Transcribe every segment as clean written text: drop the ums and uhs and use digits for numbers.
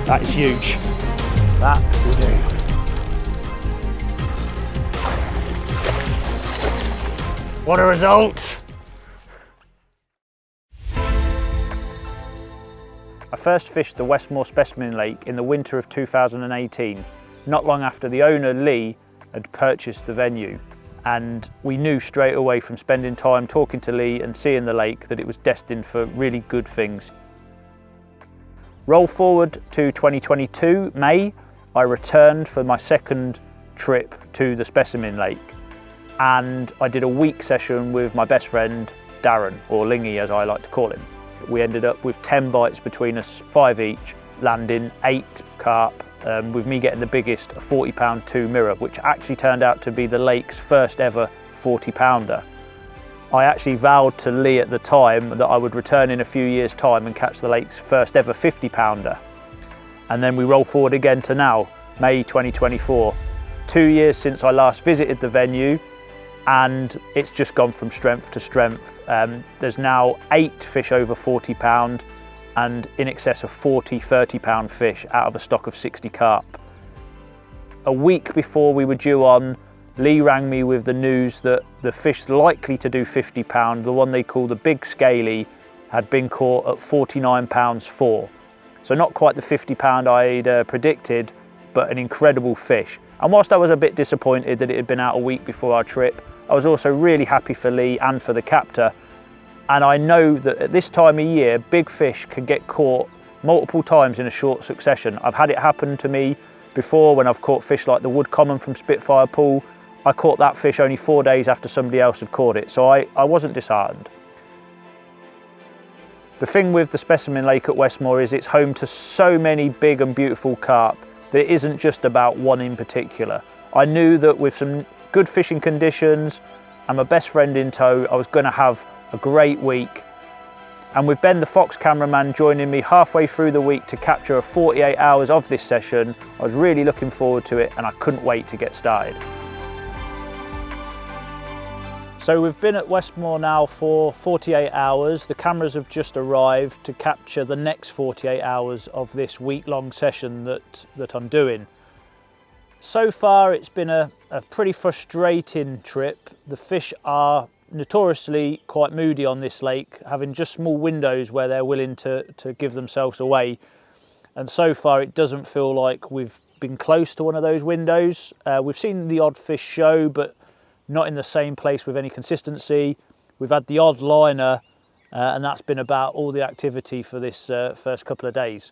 That is huge. That will do. What a result! I first fished the Westmoor Specimen Lake in the winter of 2018, not long after the owner, Lee, had purchased the venue. And we knew straight away from spending time talking to Lee and seeing the lake that it was destined for really good things. Roll forward to 2022, May, I returned for my second trip to the Specimen Lake. And I did a week session with my best friend, Darren, or Lingy as I like to call him. We ended up with 10 bites between us, 5 each, landing 8 carp, with me getting the biggest, a 40-pound 2 mirror, which actually turned out to be the lake's first ever 40-pounder. I actually vowed to Lee at the time that I would return in a few years' time and catch the lake's first ever 50-pounder. And then we roll forward again to now, May 2024. 2 years since I last visited the venue, and it's just gone from strength to strength. There's now 8 fish over 40 pound and in excess of 40 30-pound fish out of a stock of 60 carp. A week before we were due on, Lee rang me with the news that the fish likely to do 50 pound, the one they call the big scaly, had been caught at 49 pounds 4. So not quite the 50 pound I'd predicted, but an incredible fish. And whilst I was a bit disappointed that it had been out a week before our trip, I was also really happy for Lee and for the captor. And I know that at this time of year, big fish can get caught multiple times in a short succession. I've had it happen to me before when I've caught fish like the wood common from Spitfire Pool. I caught that fish only 4 days after somebody else had caught it, so I wasn't disheartened. The thing with the Specimen Lake at Westmoor is it's home to so many big and beautiful carp that it isn't just about one in particular. I knew that with some good fishing conditions and my best friend in tow, I was going to have a great week. And with Ben the Fox cameraman joining me halfway through the week to capture 48 hours of this session, I was really looking forward to it and I couldn't wait to get started. So we've been at Westmoor now for 48 hours. The cameras have just arrived to capture the next 48 hours of this week-long session that I'm doing. So far it's been a pretty frustrating trip. The fish are notoriously quite moody on this lake, having just small windows where they're willing to give themselves away. And so far it doesn't feel like we've been close to one of those windows. We've seen the odd fish show, but not in the same place with any consistency. We've had the odd liner, and that's been about all the activity for this first couple of days.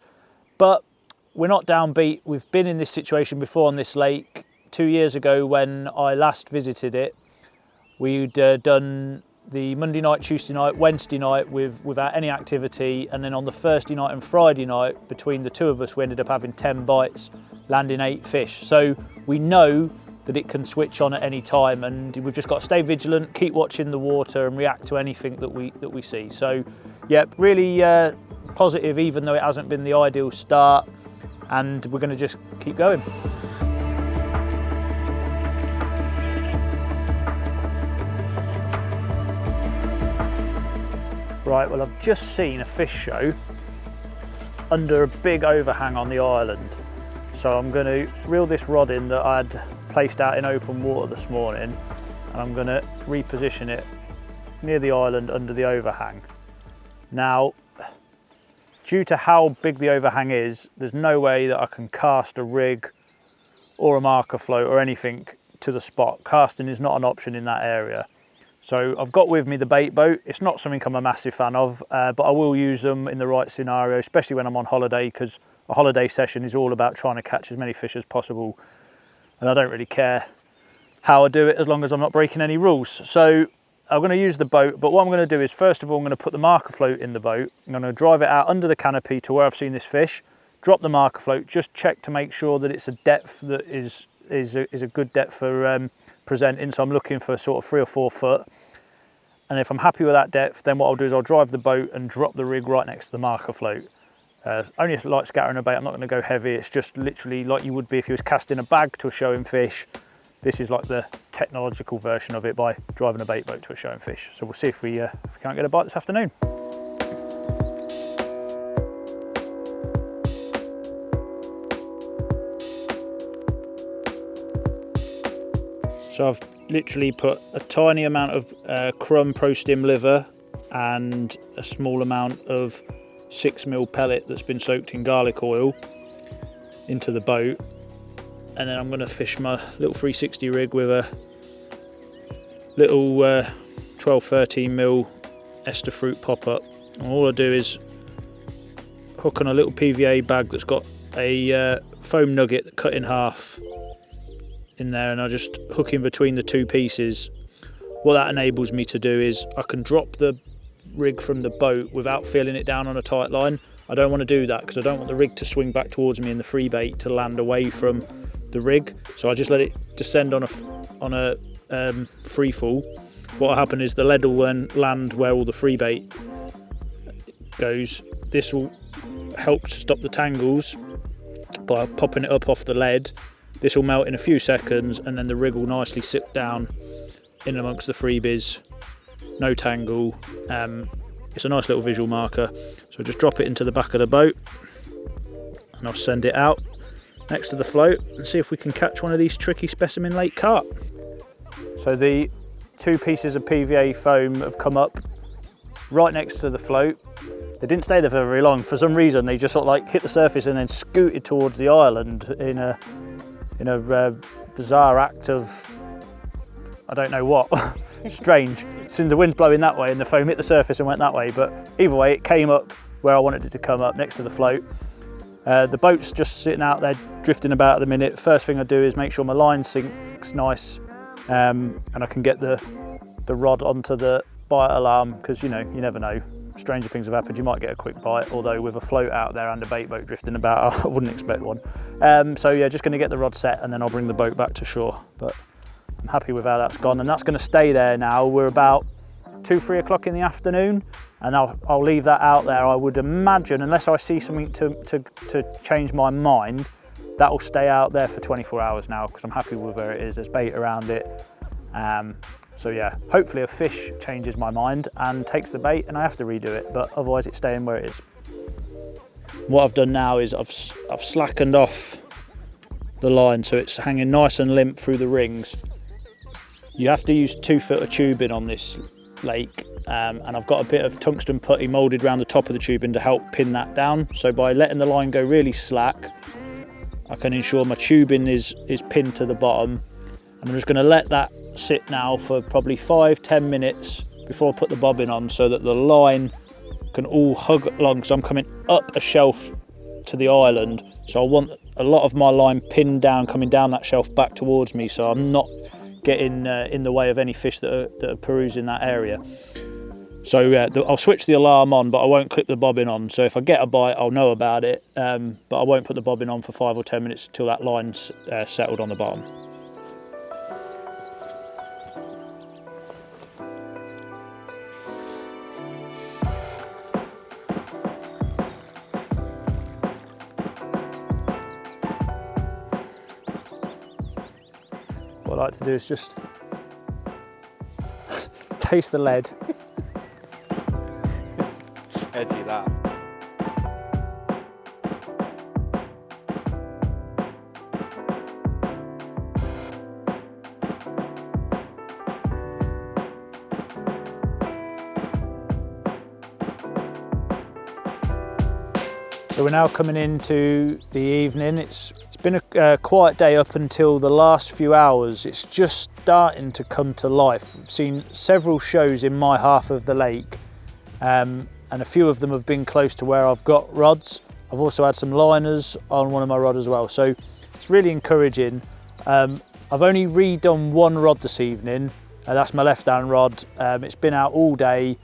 But we're not downbeat. We've been in this situation before on this lake. 2 years ago when I last visited it, we'd done the Monday night, Tuesday night, Wednesday night without any activity, and then on the Thursday night and Friday night, between the two of us, we ended up having 10 bites, landing 8 fish. So we know that it can switch on at any time, and we've just got to stay vigilant, keep watching the water and react to anything that we see. So yeah, really positive, even though it hasn't been the ideal start, and we're going to just keep going. Right, well, I've just seen a fish show under a big overhang on the island. So I'm going to reel this rod in that I'd placed out in open water this morning, and I'm going to reposition it near the island under the overhang. Now, due to how big the overhang is, there's no way that I can cast a rig or a marker float or anything to the spot. Casting is not an option in that area. So I've got with me the bait boat. It's not something I'm a massive fan of, but I will use them in the right scenario, especially when I'm on holiday, because a holiday session is all about trying to catch as many fish as possible. And I don't really care how I do it as long as I'm not breaking any rules. So I'm going to use the boat, but what I'm going to do is, first of all, I'm going to put the marker float in the boat. I'm going to drive it out under the canopy to where I've seen this fish, drop the marker float, just check to make sure that it's a depth that is a good depth for presenting. So I'm looking for sort of 3 or 4 foot. And if I'm happy with that depth, then what I'll do is I'll drive the boat and drop the rig right next to the marker float. Only a light scattering a bait, I'm not going to go heavy. It's just literally like you would be if you was casting a bag to a showing fish. This is like the technological version of it by driving a bait boat to a showing fish. So we'll see if we can't get a bite this afternoon. So I've literally put a tiny amount of crumb pro stim liver and a small amount of 6mm pellet that's been soaked in garlic oil into the boat, and then I'm going to fish my little 360 rig with a little 12-13mm Ester fruit pop-up. All I do is hook on a little PVA bag that's got a foam nugget cut in half in there, and I just hook in between the two pieces. What that enables me to do is I can drop the rig from the boat without feeling it down on a tight line. I don't want to do that because I don't want the rig to swing back towards me and the free bait to land away from the rig, so I just let it descend on a free fall. What will happen is the lead will then land where all the free bait goes. This will help to stop the tangles by popping it up off the lead. This will melt in a few seconds, and then the rig will nicely sit down in amongst the freebies. No tangle. It's a nice little visual marker. So just drop it into the back of the boat, and I'll send it out next to the float and see if we can catch one of these tricky Specimen Lake carp. So the two pieces of PVA foam have come up right next to the float. They didn't stay there for very long. For some reason, they just sort of like hit the surface and then scooted towards the island in a bizarre act of, I don't know what. Strange. Since the wind's blowing that way and the foam hit the surface and went that way, but either way it came up where I wanted it to come up, next to the float. The boat's just sitting out there drifting about at the minute. First thing I do is make sure my line sinks nice, and I can get the rod onto the bite alarm, because you never know, stranger things have happened. You might get a quick bite, although with a float out there and a bait boat drifting about, I wouldn't expect one. So yeah, just going to get the rod set and then I'll bring the boat back to shore. But I'm happy with how that's gone, and that's going to stay there now. We're about 2-3 o'clock in the afternoon, and I'll leave that out there. I would imagine, unless I see something to change my mind, that will stay out there for 24 hours now, because I'm happy with where it is. There's bait around it. So yeah, hopefully a fish changes my mind and takes the bait and I have to redo it, but otherwise it's staying where it is. What I've done now is I've slackened off the line so it's hanging nice and limp through the rings. You have to use 2 foot of tubing on this lake, and I've got a bit of tungsten putty moulded around the top of the tubing to help pin that down. So by letting the line go really slack, I can ensure my tubing is pinned to the bottom. And I'm just going to let that sit now for probably 5-10 minutes before I put the bobbin on, so that the line can all hug along, because I'm coming up a shelf to the island, so I want a lot of my line pinned down, coming down that shelf back towards me, so I'm not getting in the way of any fish that are perusing that area. So I'll switch the alarm on, but I won't clip the bobbin on, so if I get a bite I'll know about it, but I won't put the bobbin on for 5 or 10 minutes until that line's settled on the bottom. What I like to do is just taste the lead. Edgy that. So we're now coming into the evening. It's been a quiet day up until the last few hours. It's just starting to come to life. I've seen several shows in my half of the lake, and a few of them have been close to where I've got rods. I've also had some liners on one of my rods as well, so it's really encouraging. I've only redone one rod this evening, that's my left hand rod. It's been out all day,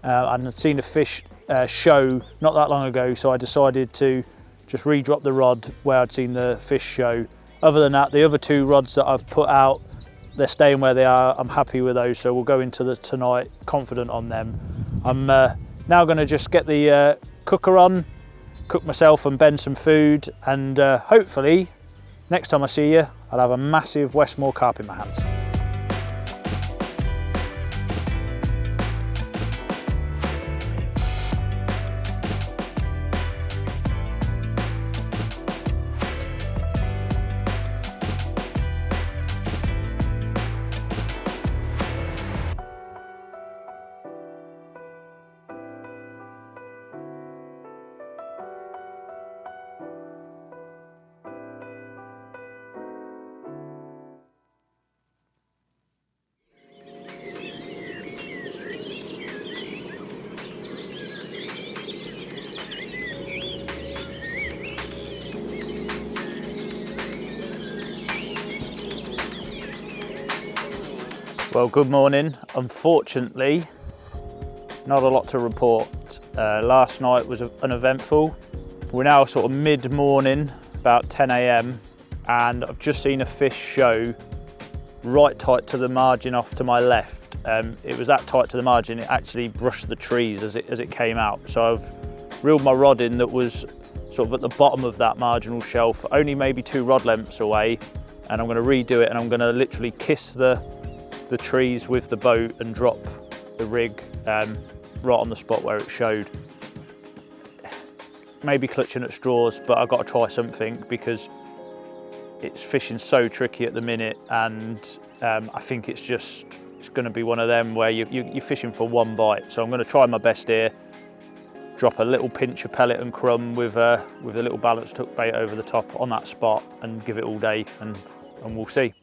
and I'd seen a fish show not that long ago, so I decided to just re-drop the rod where I'd seen the fish show. Other than that, the other 2 rods that I've put out, they're staying where they are. I'm happy with those, so we'll go into tonight confident on them. I'm now going to just get the cooker on, cook myself and Ben some food, and hopefully next time I see you I'll have a massive Westmoor Carp in my hands. Well, good morning. Unfortunately, not a lot to report. Last night was uneventful. We're now sort of mid-morning, about 10 AM, and I've just seen a fish show right tight to the margin off to my left. It was that tight to the margin, it actually brushed the trees as it came out. So I've reeled my rod in that was sort of at the bottom of that marginal shelf, only maybe 2 rod lengths away, and I'm going to redo it, and I'm going to literally kiss the trees with the boat and drop the rig right on the spot where it showed. Maybe clutching at straws, but I've got to try something because it's fishing so tricky at the minute, and I think it's going to be one of them where you're fishing for one bite. So I'm going to try my best here, drop a little pinch of pellet and crumb with a little balanced hook bait over the top on that spot and give it all day, and we'll see.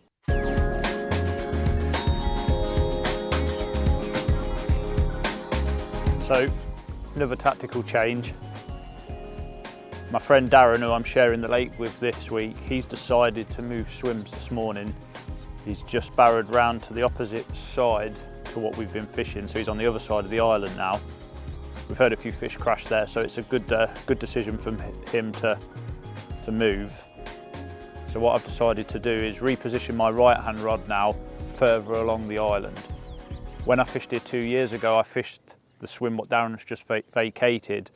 So, another tactical change. My friend Darren, who I'm sharing the lake with this week, he's decided to move swims this morning. He's just barrowed round to the opposite side to what we've been fishing, so he's on the other side of the island now. We've heard a few fish crash there, so it's a good decision from him to move. So what I've decided to do is reposition my right-hand rod now further along the island. When I fished here 2 years ago, I fished the swim what Darren's just vacated,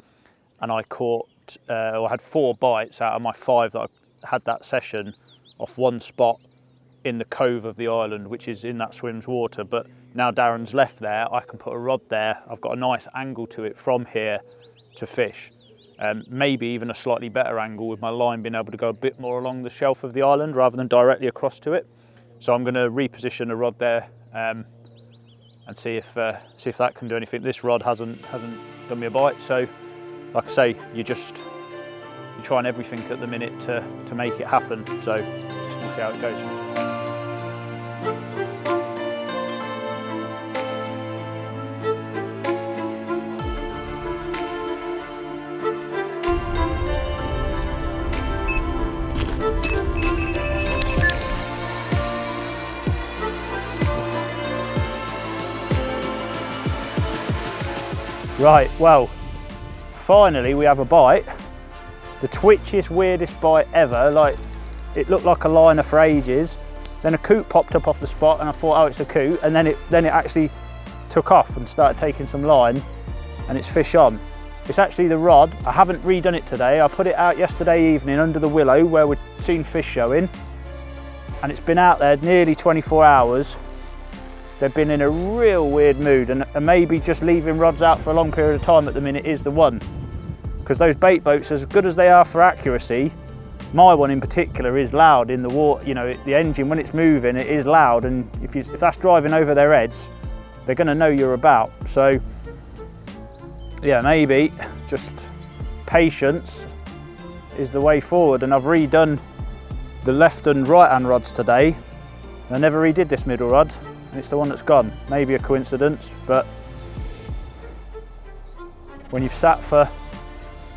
and I caught, I had 4 bites out of my 5 that I had that session off one spot in the cove of the island, which is in that swim's water. But now Darren's left there, I can put a rod there. I've got a nice angle to it from here to fish. Maybe even a slightly better angle with my line being able to go a bit more along the shelf of the island rather than directly across to it. So I'm going to reposition the rod there and see if that can do anything. This rod hasn't done me a bite, so like I say, you're trying everything at the minute to make it happen. So we'll see how it goes. Right, well, finally we have a bite. The twitchiest, weirdest bite ever. Like, it looked like a liner for ages. Then a coot popped up off the spot and I thought, oh, it's a coot. And then it actually took off and started taking some line, and it's fish on. It's actually the rod. I haven't redone it today. I put it out yesterday evening under the willow where we'd seen fish showing. And it's been out there nearly 24 hours. They've been in a real weird mood, and maybe just leaving rods out for a long period of time at the minute is the one. Because those bait boats, as good as they are for accuracy, my one in particular is loud in the water. You know, the engine, when it's moving, it is loud, and if that's driving over their heads, they're going to know you're about. So, yeah, maybe just patience is the way forward. And I've redone the left and right hand rods today. I never redid this middle rod. It's the one that's gone. Maybe a coincidence, but when you've sat for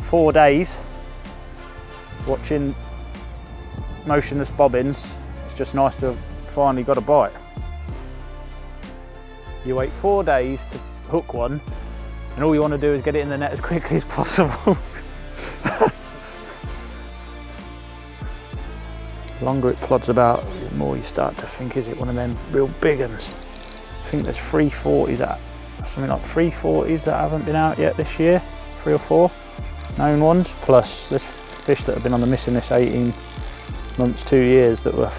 4 days watching motionless bobbins, it's just nice to have finally got a bite. You wait 4 days to hook one, and all you want to do is get it in the net as quickly as possible. The longer it plods about, the more you start to think, is it one of them real big uns? I think there's 340s something like 340s that haven't been out yet this year, 3 or 4 known ones, plus there's fish that have been on the missing list 18 months, 2 years that were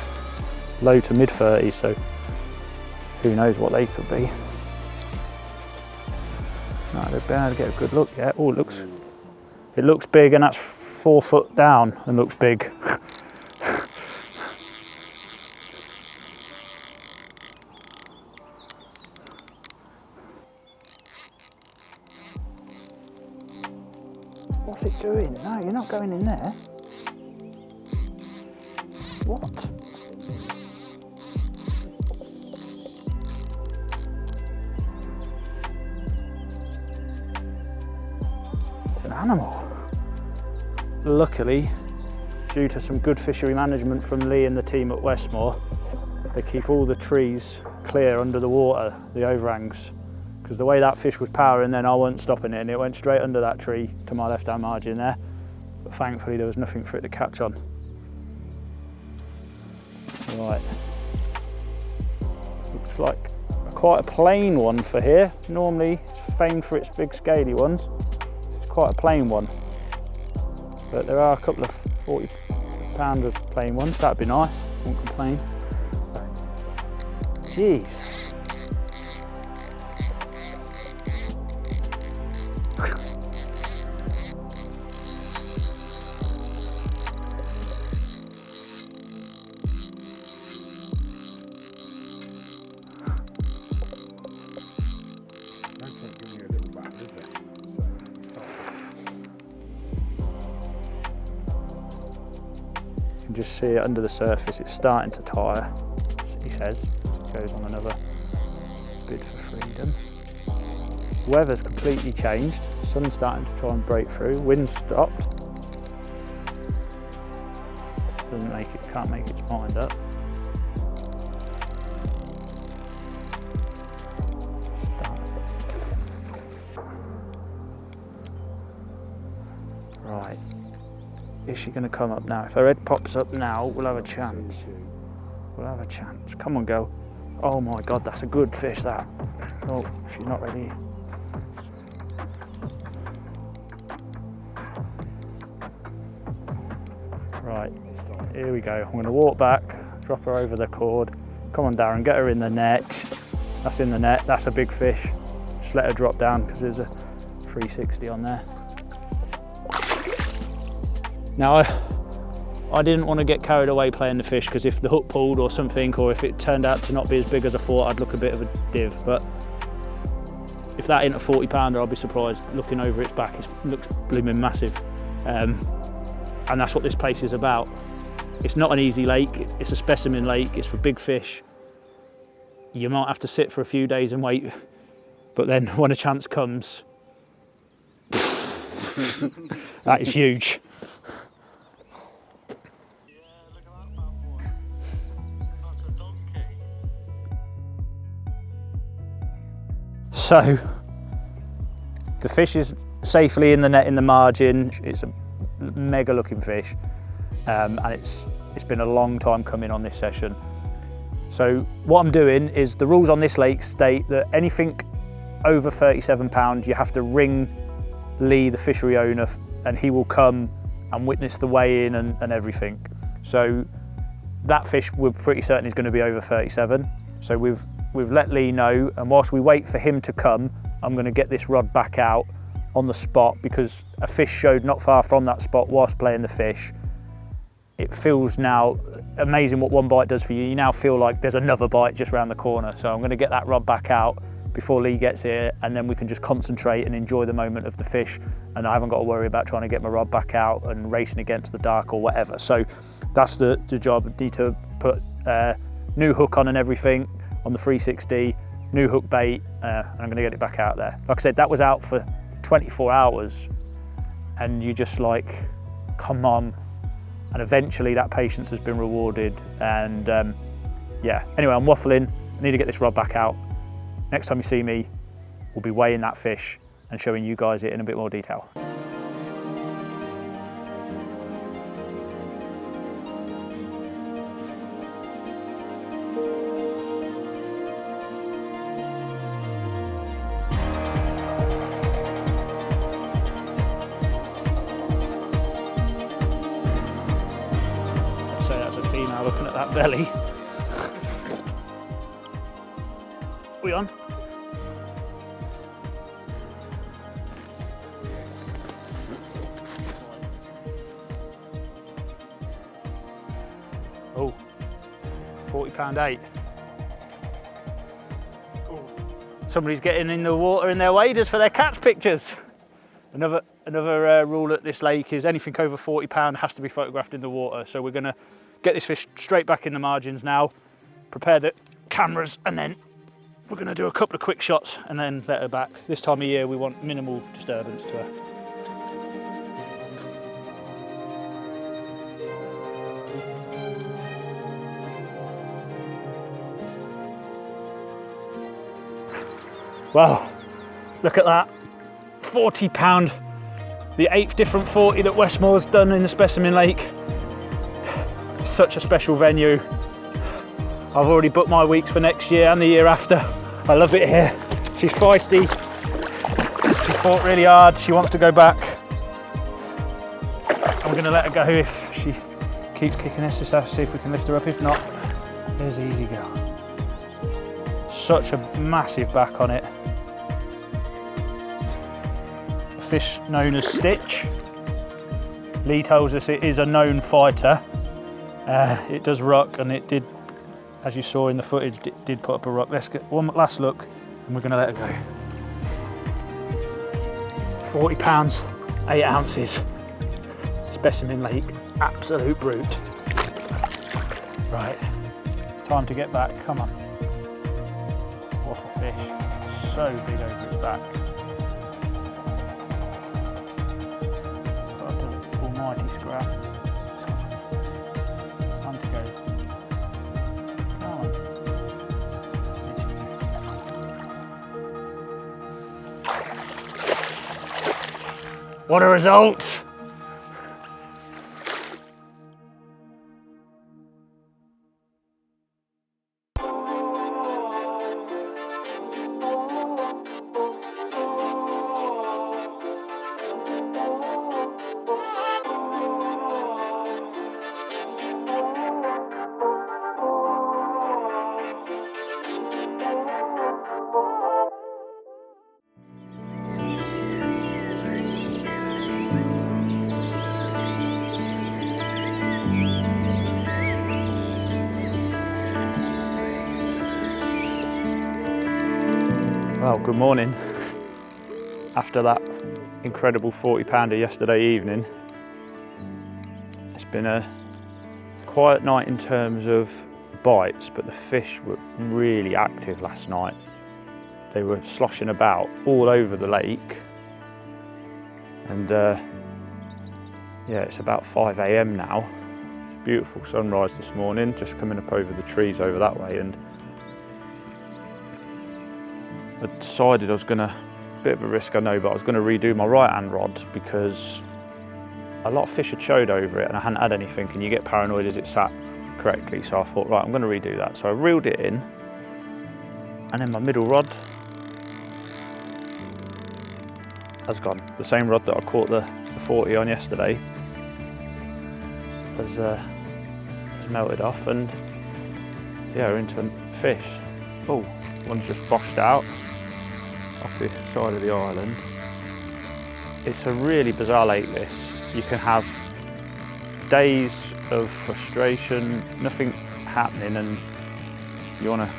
low to mid 30s, so who knows what they could be. No, they've been able to get a good look yet. Oh, it looks big, and that's 4 foot down and looks big. What's it doing? No, you're not going in there. What? It's an animal. Luckily, due to some good fishery management from Lee and the team at Westmoor, they keep all the trees clear under the water, the overhangs, because the way that fish was powering then I wasn't stopping it and it went straight under that tree to my left hand margin there, but thankfully there was nothing for it to catch on. Right, looks like quite a plain one for here. Normally it's famed for its big scaly ones. It's quite a plain one, but there are a couple of 40 pounder plain ones. That'd be nice, won't complain. Jeez. You can just see it under the surface, it's starting to tire, he says. Goes on another bid for freedom. Weather's completely changed, sun's starting to try and break through, wind stopped. Can't make its mind up. Right, is she going to come up now? If her head pops up now, we'll have a chance. We'll have a chance. Come on, girl. Oh my God, that's a good fish, that. Oh, she's not ready. Right, here we go. I'm going to walk back, drop her over the cord. Come on, Darren, get her in the net. That's in the net, that's a big fish. Just let her drop down because there's a 360 on there. Now, I didn't want to get carried away playing the fish because if the hook pulled or something, or if it turned out to not be as big as I thought, I'd look a bit of a div. But if that ain't a 40 pounder, I'll be surprised. Looking over its back, it looks blooming massive. And that's what this place is about. It's not an easy lake, it's a specimen lake, it's for big fish. You might have to sit for a few days and wait, but then when a chance comes, that is huge. So, the fish is safely in the net in the margin. It's a mega looking fish, and it's been a long time coming on this session. So what I'm doing is, the rules on this lake state that anything over 37 pounds, you have to ring Lee, the fishery owner, and he will come and witness the weigh-in and everything. So that fish we're pretty certain is going to be over 37. So we've let Lee know, and whilst we wait for him to come, I'm going to get this rod back out on the spot, because a fish showed not far from that spot whilst playing the fish. It feels now amazing what one bite does for you. You now feel like there's another bite just around the corner. So I'm going to get that rod back out before Lee gets here, and then we can just concentrate and enjoy the moment of the fish, and I haven't got to worry about trying to get my rod back out and racing against the dark or whatever. So that's the job. I need to put new hook on and everything on the 360, new hook bait, and I'm going to get it back out there. Like I said, that was out for 24 hours, and you just like, come on. And eventually that patience has been rewarded, and yeah. Anyway, I'm waffling, I need to get this rod back out. Next time you see me, we'll be weighing that fish and showing you guys it in a bit more detail. Female looking at that belly. We on? Oh, 40 pound 8. Somebody's getting in the water in their waders for their catch pictures. Another rule at this lake is anything over 40 pound has to be photographed in the water. So we're gonna get this fish straight back in the margins now, prepare the cameras, and then we're going to do a couple of quick shots and then let her back. This time of year we want minimal disturbance to her. Well, look at that, 40 pound, the 8th different 40 that Westmoor's done in the Specimen Lake. Such a special venue. I've already booked my weeks for next year and the year after. I love it here. She's feisty. She fought really hard. She wants to go back. I'm gonna let her go if she keeps kicking us. Just have to see if we can lift her up. If not, here's the easy girl. Such a massive back on it. A fish known as Stitch. Lee tells us it is a known fighter. It does ruck, and it did, as you saw in the footage, did put up a ruck. Let's get one last look and we're gonna let her go. 40 pounds, 8 ounces. Specimen Lake, absolute brute. Right, it's time to get back, come on. What a fish, so big over its back. Got an almighty scrap. Time to go. Come on. What a result! Well, good morning. After that incredible 40 pounder yesterday evening, it's been a quiet night in terms of bites, but the fish were really active last night. They were sloshing about all over the lake, and yeah, it's about 5 a.m. now. It's a beautiful sunrise this morning, just coming up over the trees over that way, and I decided I was gonna, bit of a risk I know, but I was gonna redo my right hand rod because a lot of fish had showed over it and I hadn't had anything, and you get paranoid as it sat correctly. So I thought, right, I'm gonna redo that. So I reeled it in, and then my middle rod has gone. The same rod that I caught the 40 on yesterday has melted off, and yeah, we're into a fish. Oh, one's just boshed out off the side of the island. It's a really bizarre lake, this. You can have days of frustration, nothing happening, and you want to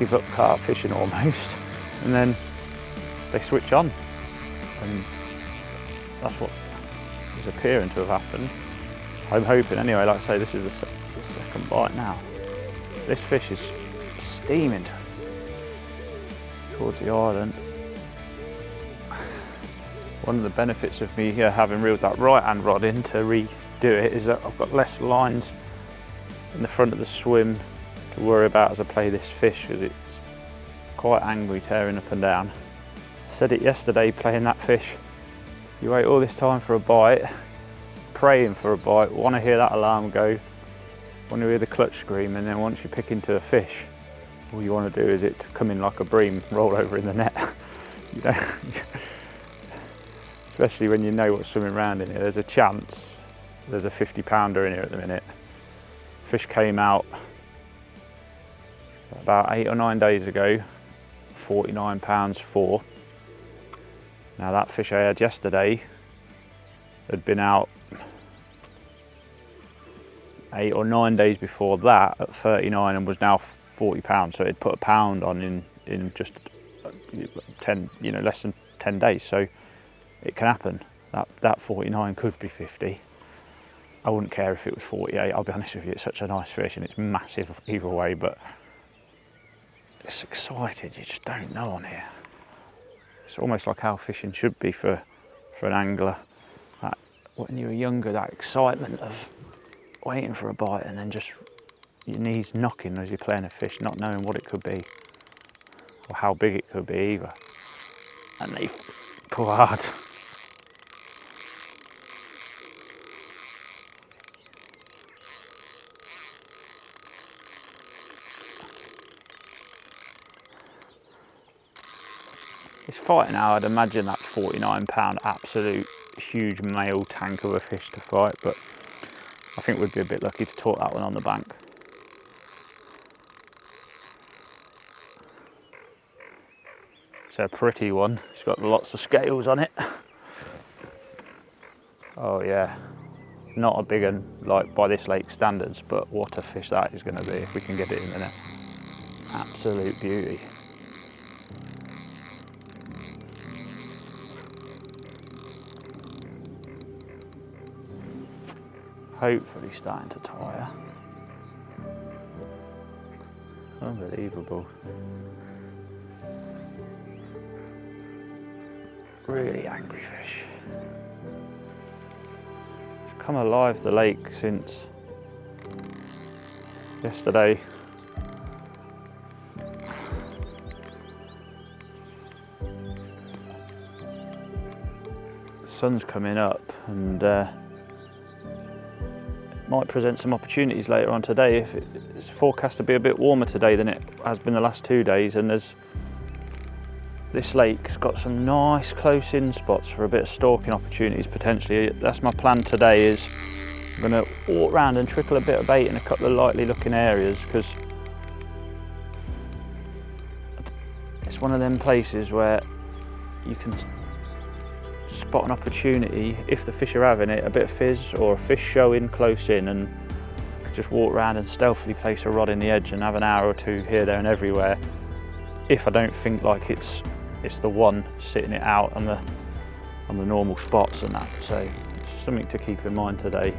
give up carp fishing almost, and then they switch on, and that's what is appearing to have happened. I'm hoping anyway. Like I say, this is the second bite now. This fish is steaming towards the island. One of the benefits of me here having reeled that right hand rod in to redo it is that I've got less lines in the front of the swim to worry about as I play this fish, because it's quite angry tearing up and down. I said it yesterday playing that fish, you wait all this time for a bite, praying for a bite, want to hear that alarm go, want to hear the clutch scream, and then once you pick into a fish, all you want to do is it to come in like a bream, roll over in the net. You know, especially when you know what's swimming around in here. There's a chance. There's a 50 pounder in here at the minute. Fish came out about 8 or 9 days ago, 49 pounds 4. Now that fish I had yesterday had been out 8 or 9 days before that at 39 and was now 40 pounds. So it put a pound on in just 10, you know, less than 10 days. So it can happen. That 49 could be 50. I wouldn't care if it was 48. I'll be honest with you, it's such a nice fish and it's massive either way, but it's excited. You just don't know on here. It's almost like how fishing should be for an angler. That, when you were younger, that excitement of waiting for a bite and then just your knees knocking as you're playing a fish, not knowing what it could be. or how big it could be either. And they pull hard. It's fighting now, I'd imagine that's 49-pound absolute huge male tank of a fish to fight, but I think we'd be a bit lucky to talk that one on the bank. It's a pretty one, it's got lots of scales on it. Oh yeah, not a big one like by this lake standards, but what a fish that is going to be if we can get it in the net. Absolute beauty. Hopefully starting to tire. Unbelievable. Really angry fish. It's come alive, the lake, since yesterday. The sun's coming up and might present some opportunities later on today. If it's forecast to be a bit warmer today than it has been the last 2 days, and this lake's got some nice close-in spots for a bit of stalking opportunities potentially. That's my plan today, is I'm going to walk around and trickle a bit of bait in a couple of likely looking areas, because it's one of them places where you can spot an opportunity, if the fish are having it, a bit of fizz or a fish showing close in, and just walk around and stealthily place a rod in the edge and have an hour or two here, there and everywhere, if I don't think like it's the one sitting it out on the normal spots and that. So it's something to keep in mind today.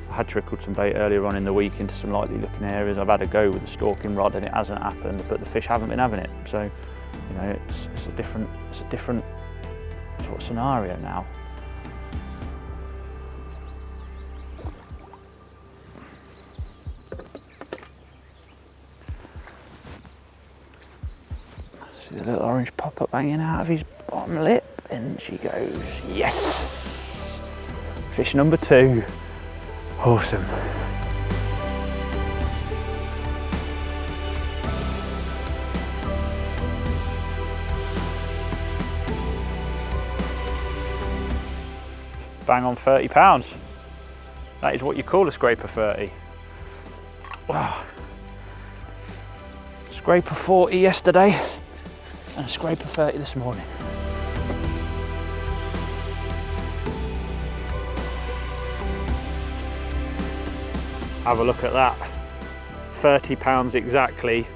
I had trickled some bait earlier on in the week into some likely looking areas. I've had a go with the stalking rod and it hasn't happened, but the fish haven't been having it. So, you know, it's a different sort of scenario now. See the little orange pop-up hanging out of his bottom lip, and she goes, yes! Fish number 2. Awesome. Bang on 30 pounds. That is what you call a scraper 30. Wow. Scraper 40 yesterday and a scraper 30 this morning. Have a look at that. 30 pounds exactly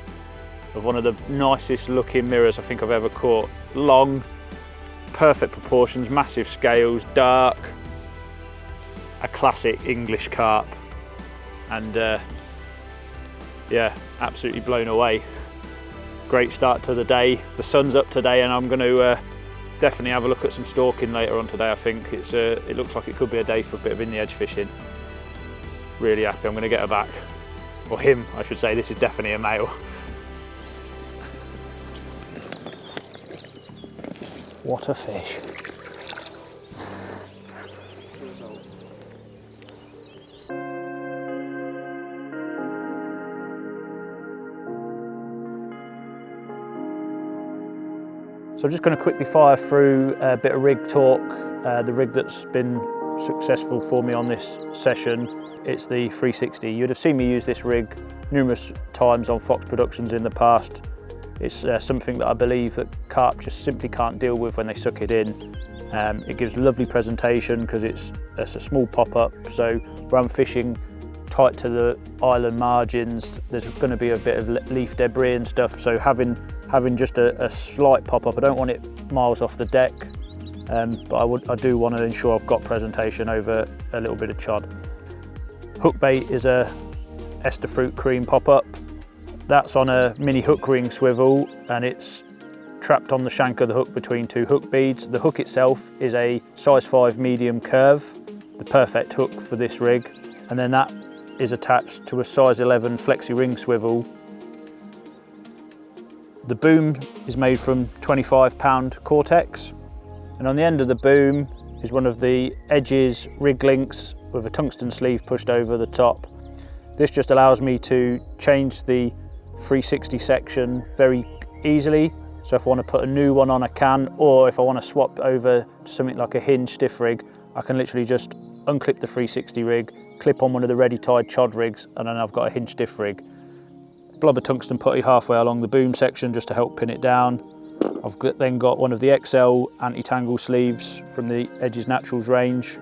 of one of the nicest looking mirrors I think I've ever caught. Long, perfect proportions, massive scales, dark. A classic English carp, and yeah, absolutely blown away. Great start to the day. The sun's up today, and I'm going to definitely have a look at some stalking later on today. I think it looks like it could be a day for a bit of in the edge fishing. Really happy. I'm going to get her back, or him I should say. This is definitely a male. What a fish. So I'm just going to quickly fire through a bit of rig talk. The rig that's been successful for me on this session, it's the 360. You'd have seen me use this rig numerous times on Fox Productions in the past. It's something that I believe that carp just simply can't deal with when they suck it in. It gives lovely presentation because it's a small pop-up, so where I'm fishing tight to the island margins, there's going to be a bit of leaf debris and stuff, so having just a slight pop-up, I don't want it miles off the deck, but I do want to ensure I've got presentation over a little bit of chod. Hook bait is a Ester Fruit Cream pop-up. That's on a mini hook ring swivel, and it's trapped on the shank of the hook between 2 hook beads. The hook itself is a size 5 medium curve, the perfect hook for this rig, and then that is attached to a size 11 flexi ring swivel The boom is made from 25lb Cortex, and on the end of the boom is one of the Edges rig links with a tungsten sleeve pushed over the top. This just allows me to change the 360 section very easily. So if I want to put a new one on, I can, or if I want to swap over to something like a hinge stiff rig, I can literally just unclip the 360 rig, clip on one of the ready tied chod rigs, and then I've got a hinge stiff rig. Blob a tungsten putty halfway along the boom section just to help pin it down. I've then got one of the XL anti-tangle sleeves from the Edges Naturals range.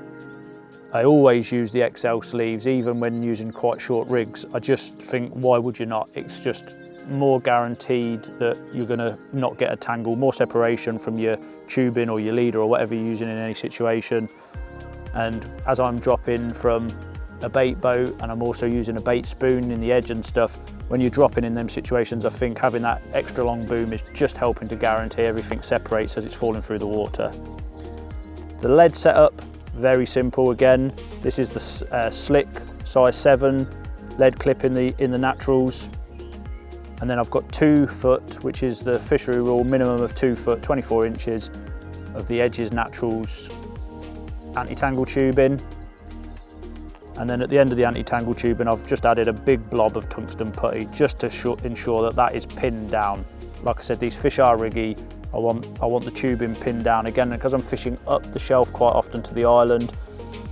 I always use the XL sleeves, even when using quite short rigs. I just think, why would you not? It's just more guaranteed that you're going to not get a tangle, more separation from your tubing or your leader or whatever you're using in any situation. And as I'm dropping from a bait boat, and I'm also using a bait spoon in the edge and stuff, when you're dropping in them situations, I think having that extra long boom is just helping to guarantee everything separates as it's falling through the water. The lead setup, very simple again. This is the slick size 7 lead clip in the Naturals, and then I've got 2 foot, which is the fishery rule, minimum of 2 foot, 24 inches of the Edges Naturals anti-tangle tubing. And then at the end of the anti-tangle tubing, I've just added a big blob of tungsten putty just to ensure that that is pinned down. Like I said, these fish are riggy. I want the tubing pinned down. Again, because I'm fishing up the shelf quite often to the island,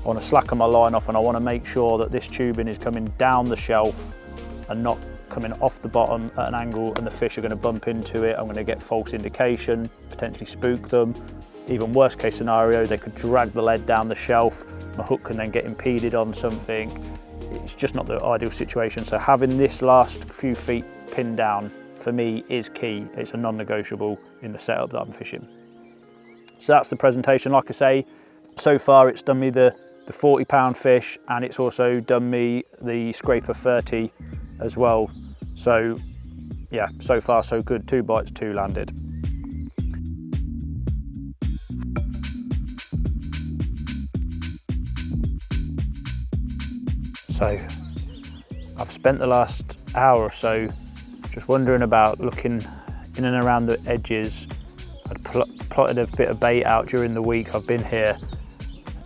I want to slacken my line off, and I want to make sure that this tubing is coming down the shelf and not coming off the bottom at an angle, and the fish are going to bump into it. I'm going to get false indication, potentially spook them. Even worst case scenario, they could drag the lead down the shelf. My hook can then get impeded on something. It's just not the ideal situation. So having this last few feet pinned down for me is key. It's a non-negotiable in the setup that I'm fishing. So that's the presentation. Like I say, so far it's done me the 40lb fish, and it's also done me the scraper 30 as well. So yeah, so far so good. 2 bites, 2 landed. So I've spent the last hour or so just wondering about, looking in and around the edges. I'd plotted a bit of bait out during the week I've been here,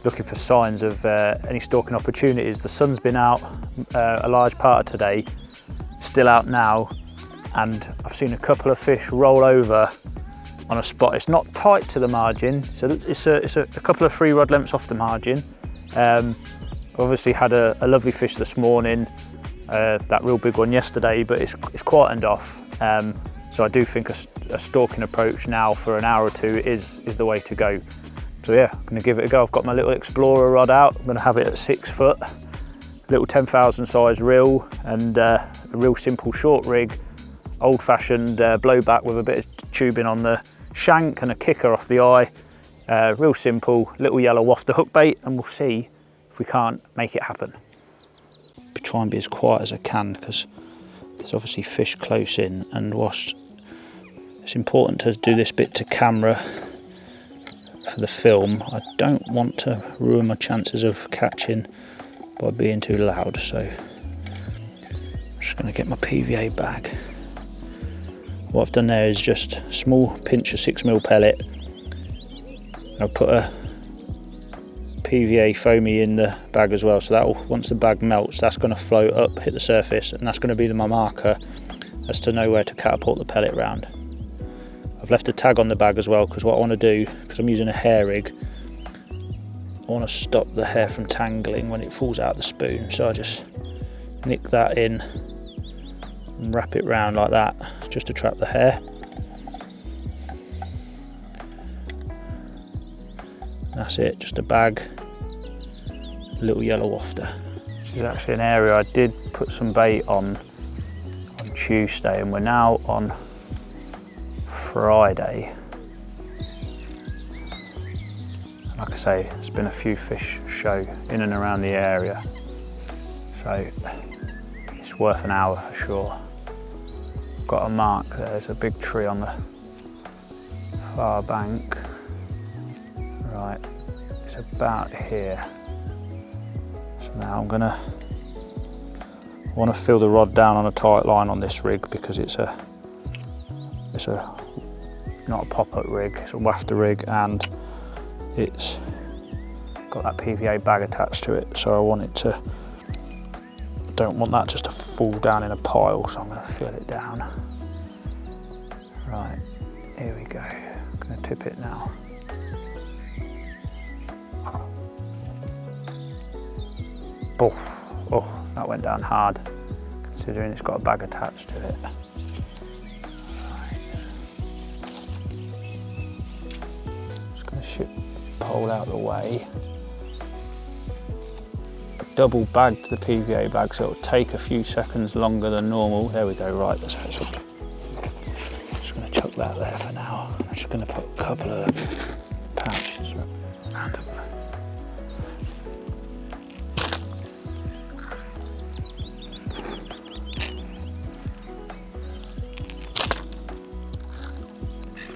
looking for signs of any stalking opportunities. The sun's been out a large part of today, still out now, and I've seen a couple of fish roll over on a spot. It's not tight to the margin, so it's a couple of 3 rod lengths off the margin. Obviously had a lovely fish this morning, that real big one yesterday, but it's quietened off. So I do think a stalking approach now for an hour or 2 is the way to go. So yeah, I'm gonna give it a go. I've got my little Explorer rod out. I'm gonna have it at 6 foot, little 10,000 size reel, and a real simple short rig, old fashioned blowback with a bit of tubing on the shank and a kicker off the eye. Real simple, little yellow wafter hook bait, and we'll see if we can't make it happen. Try and be as quiet as I can, because there's obviously fish close in, and whilst it's important to do this bit to camera for the film, I don't want to ruin my chances of catching by being too loud. So I'm just going to get my PVA bag. What I've done there is just a small pinch of 6mm pellet. I'll put a PVA foamy in the bag as well, so that once the bag melts, that's going to float up, hit the surface, and that's going to be my marker as to know where to catapult the pellet round. I've left a tag on the bag as well, because what I want to do, because I'm using a hair rig, I want to stop the hair from tangling when it falls out the spoon. So I just nick that in and wrap it round like that, just to trap the hair. That's it, just a bag, a little yellow wafter. This is actually an area I did put some bait on Tuesday, and we're now on Friday. Like I say, there's been a few fish show in and around the area, so it's worth an hour for sure. Got a mark there, there's a big tree on the far bank. Right, it's about here. So now I want to fill the rod down on a tight line on this rig, because it's It's not a pop-up rig, it's a wafter rig, and it's got that PVA bag attached to it, so I want it to, don't want that just to fall down in a pile, so I'm going to fill it down. Right, here we go. I'm going to tip it now. Oh, that went down hard, considering it's got a bag attached to it. Right. Just going to ship the pole out of the way. I double bagged the PVA bag, so it'll take a few seconds longer than normal. There we go, right, that's how it's hooked. Just going to chuck that there for now. I'm just going to put a couple of pouches around it.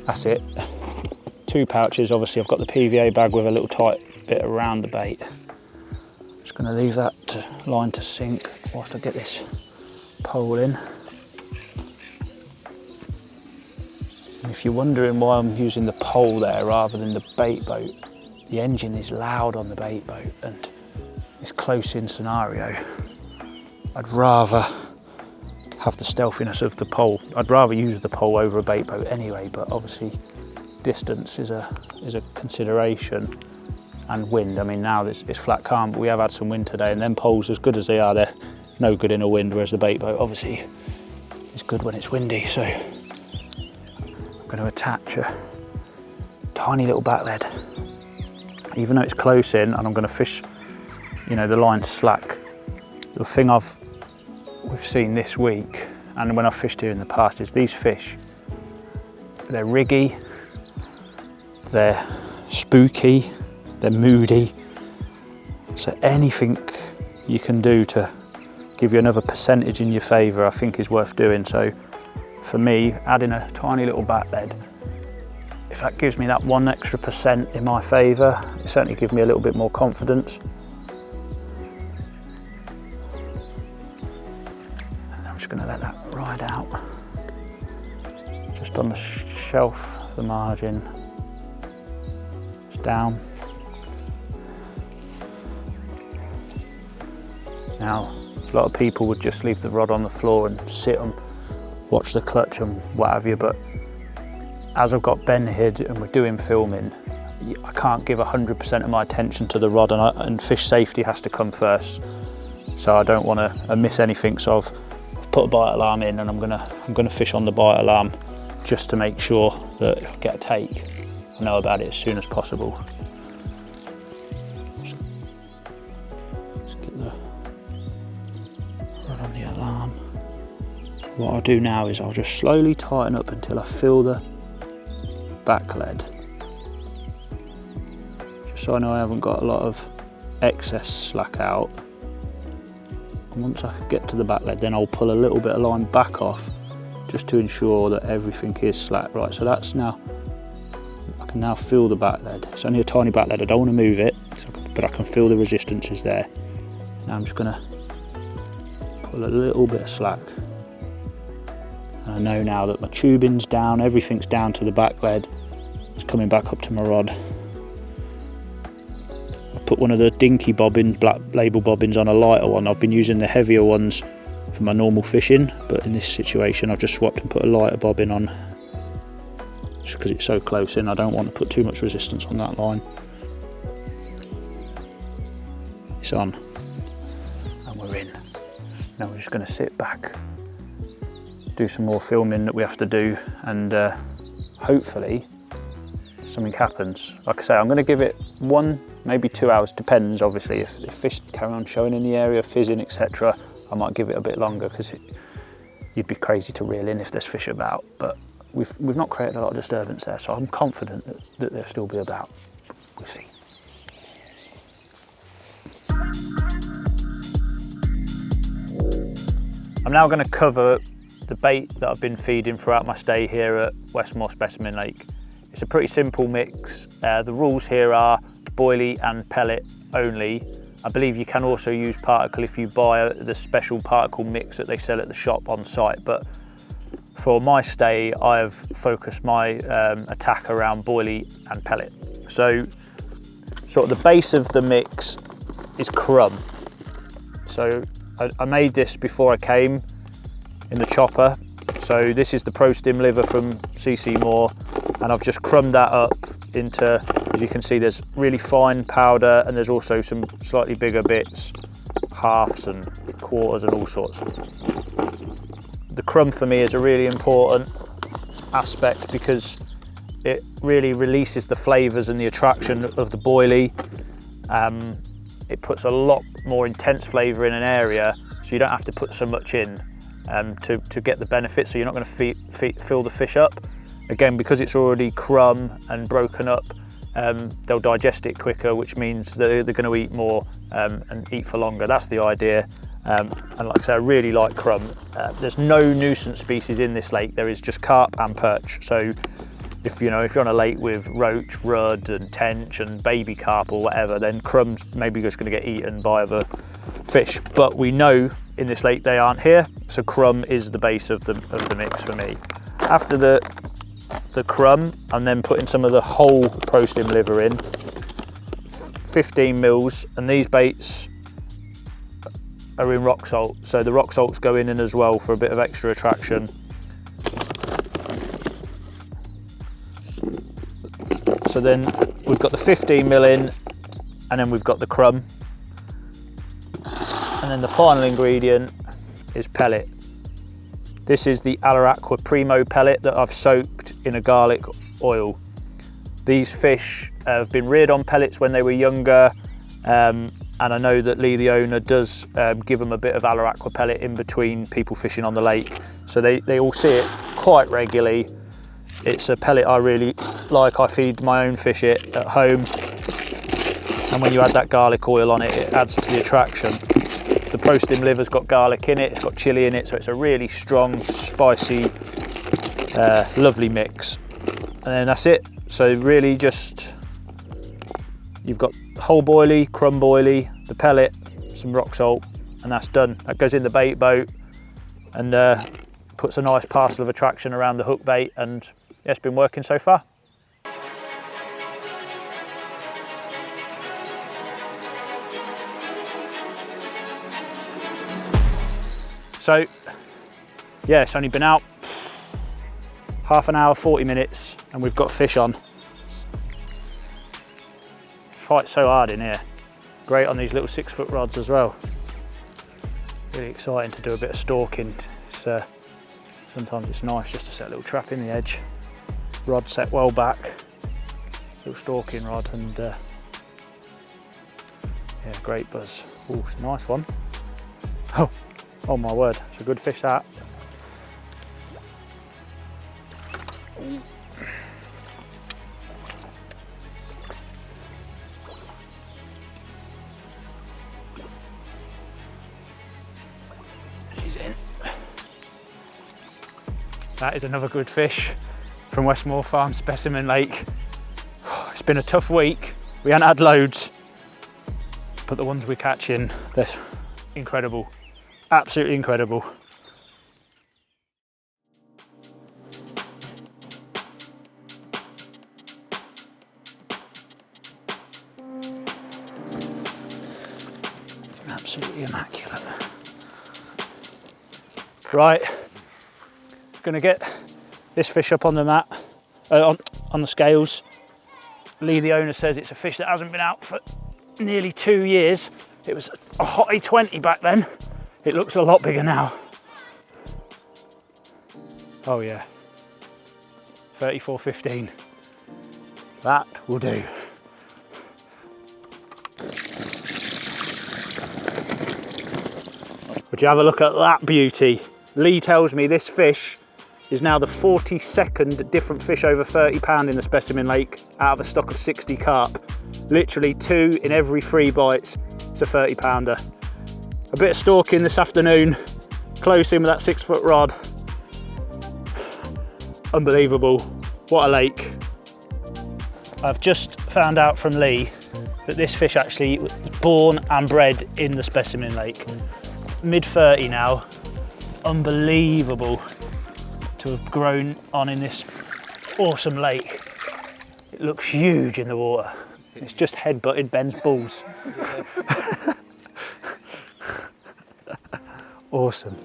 That's it. 2 pouches. Obviously I've got the PVA bag with a little tight bit around the bait. Just going to leave that line to sink whilst I get this pole in. And if you're wondering why I'm using the pole there rather than the bait boat, the engine is loud on the bait boat, and this close-in scenario, I'd rather have the stealthiness of the pole. I'd rather use the pole over a bait boat anyway, but obviously distance is a consideration, and wind. I mean, now it's flat calm, but we have had some wind today, and them poles, as good as they are, they're no good in a wind, whereas the bait boat obviously is good when it's windy. So I'm going to attach a tiny little back lead, even though it's close in, and I'm going to fish, you know, the line's slack. The thing we've seen this week, and when I've fished here in the past, is these fish, they're riggy, they're spooky, they're moody. So anything you can do to give you another percentage in your favour, I think is worth doing. So for me, adding a tiny little back lead, if that gives me that 1 extra percent in my favour, it certainly gives me a little bit more confidence. Going to let that ride out just on the shelf of the margin. It's down. Now, a lot of people would just leave the rod on the floor and sit and watch the clutch and what have you, but as I've got Ben here and we're doing filming, I can't give 100% of my attention to the rod, and fish safety has to come first. So I don't want to miss anything. So I've put a bite alarm in, and I'm gonna fish on the bite alarm just to make sure that if I get a take, I know about it as soon as possible. Just get the rod on the alarm. What I'll do now is I'll just slowly tighten up until I feel the back lead, just so I know I haven't got a lot of excess slack out. And once I get to the back lead, then I'll pull a little bit of line back off just to ensure that everything is slack. Right, so that's now, I can now feel the back lead. It's only a tiny back lead, I don't want to move it, but I can feel the resistance is there. Now I'm just going to pull a little bit of slack. And I know now that my tubing's down, everything's down to the back lead. It's coming back up to my rod. Put one of the dinky bobbin, black label bobbins on a lighter one. I've been using the heavier ones for my normal fishing, but in this situation I've just swapped and put a lighter bobbin on, just because it's so close in. I don't want to put too much resistance on that line. It's on, and we're in. Now we're just going to sit back, do some more filming that we have to do, and hopefully something happens. Like I say, I'm going to give it 1, maybe 2 hours, depends obviously. If fish carry on showing in the area, fizzing, etc., I might give it a bit longer, because you'd be crazy to reel in if there's fish about. But we've not created a lot of disturbance there, so I'm confident that they'll still be about. We'll see. I'm now going to cover the bait that I've been feeding throughout my stay here at Westmoor Specimen Lake. It's a pretty simple mix. The rules here are boilie and pellet only. I believe you can also use particle if you buy the special particle mix that they sell at the shop on site, but for my stay, I have focused my attack around boilie and pellet. So sort of the base of the mix is crumb. So I made this before I came in the chopper. So this is the Pro Stim liver from CC Moore, and I've just crumbed that up into, as you can see, there's really fine powder, and there's also some slightly bigger bits, halves and quarters and all sorts. The crumb for me is a really important aspect because it really releases the flavours and the attraction of the boilie. It puts a lot more intense flavour in an area, so you don't have to put so much in to get the benefit, so you're not going to fill the fish up. Again, because it's already crumb and broken up, they'll digest it quicker, which means that they're going to eat more and eat for longer. That's the idea. And like I say, I really like crumb. There's no nuisance species in this lake. There is just carp and perch. So if you're on a lake with roach, rudd and tench and baby carp or whatever, then crumb's maybe just going to get eaten by other fish. But we know in this lake they aren't here, so crumb is the base of the mix for me. After the crumb, I'm then putting some of the whole Pro Stim liver in, 15 mils, and these baits are in rock salt, so the rock salts go in as well for a bit of extra attraction. So then we've got the 15 mil in, and then we've got the crumb, and then the final ingredient is pellet. This is the Aqua Primo pellet that I've soaked in a garlic oil. These fish have been reared on pellets when they were younger, and I know that Lee, the owner, does give them a bit of Aqua pellet in between people fishing on the lake, so they all see it quite regularly. It's a pellet I really like. I feed my own fish it at home, and when you add that garlic oil on it, it adds to the attraction. The Pro Stim liver's got garlic in it, it's got chili in it, so it's a really strong, spicy, lovely mix. And then that's it. So really just, you've got whole boilie, crumb boilie, the pellet, some rock salt, and that's done. That goes in the bait boat and puts a nice parcel of attraction around the hook bait, and yeah, it's been working so far. So yeah, it's only been out half an hour, 40 minutes, and we've got fish on. Fight so hard in here. Great on these little 6-foot rods as well. Really exciting to do a bit of stalking. Sometimes it's nice just to set a little trap in the edge. Rod set well back, little stalking rod, and yeah, great buzz. Oh, nice one. Oh my word, it's a good fish that. She's in. That is another good fish from Westmoor Farm, Specimen Lake. It's been a tough week. We haven't had loads, but the ones we're catching, they're incredible. Absolutely incredible. Absolutely immaculate. Right, gonna get this fish up on the mat, on the scales. Lee, the owner, says it's a fish that hasn't been out for nearly 2 years. It was a hottie 20 back then. It looks a lot bigger now. Oh yeah, 34.15. That will do. Would you have a look at that beauty? Lee tells me this fish is now the 42nd different fish over 30 pound in the Specimen Lake out of a stock of 60 carp. Literally 2 in every 3 bites. It's a 30 pounder. A bit of stalking this afternoon, close in with that 6-foot rod. Unbelievable, what a lake. I've just found out from Lee that this fish actually was born and bred in the Specimen Lake. Mid-30 now, unbelievable to have grown on in this awesome lake. It looks huge in the water. It's just headbutted Ben's balls. Awesome.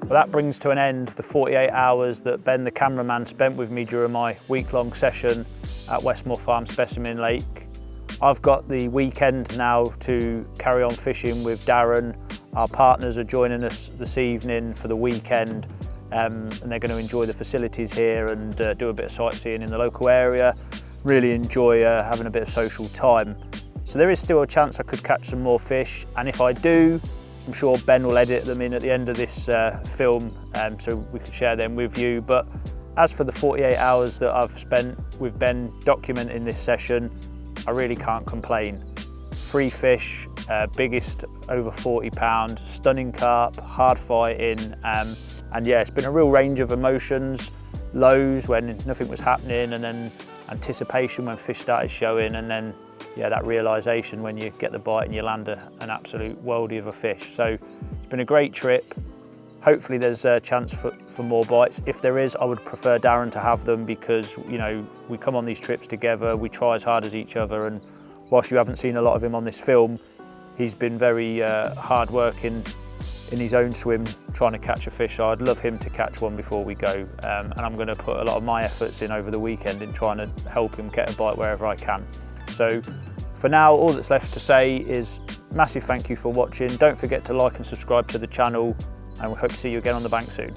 Well, that brings to an end the 48 hours that Ben, the cameraman, spent with me during my week-long session at Westmoor Farm, Specimen Lake. I've got the weekend now to carry on fishing with Darren. Our partners are joining us this evening for the weekend, and they're going to enjoy the facilities here and do a bit of sightseeing in the local area. Really enjoy having a bit of social time. So there is still a chance I could catch some more fish, and if I do, I'm sure Ben will edit them in at the end of this film, so we can share them with you. But as for the 48 hours that I've spent with Ben documenting this session, I really can't complain. 3 fish, biggest over 40 pound, stunning carp, hard fighting, and yeah, it's been a real range of emotions. Lows when nothing was happening, and then anticipation when fish started showing, and then yeah, that realisation when you get the bite and you land an absolute worldie of a fish. So it's been a great trip. Hopefully there's a chance for more bites. If there is, I would prefer Darren to have them, because you know, we come on these trips together, we try as hard as each other, and whilst you haven't seen a lot of him on this film, he's been very hard working in his own swim trying to catch a fish. So I'd love him to catch one before we go, and I'm going to put a lot of my efforts in over the weekend in trying to help him get a bite wherever I can. So for now, all that's left to say is massive thank you for watching. Don't forget to like and subscribe to the channel, and we hope to see you again on the bank soon.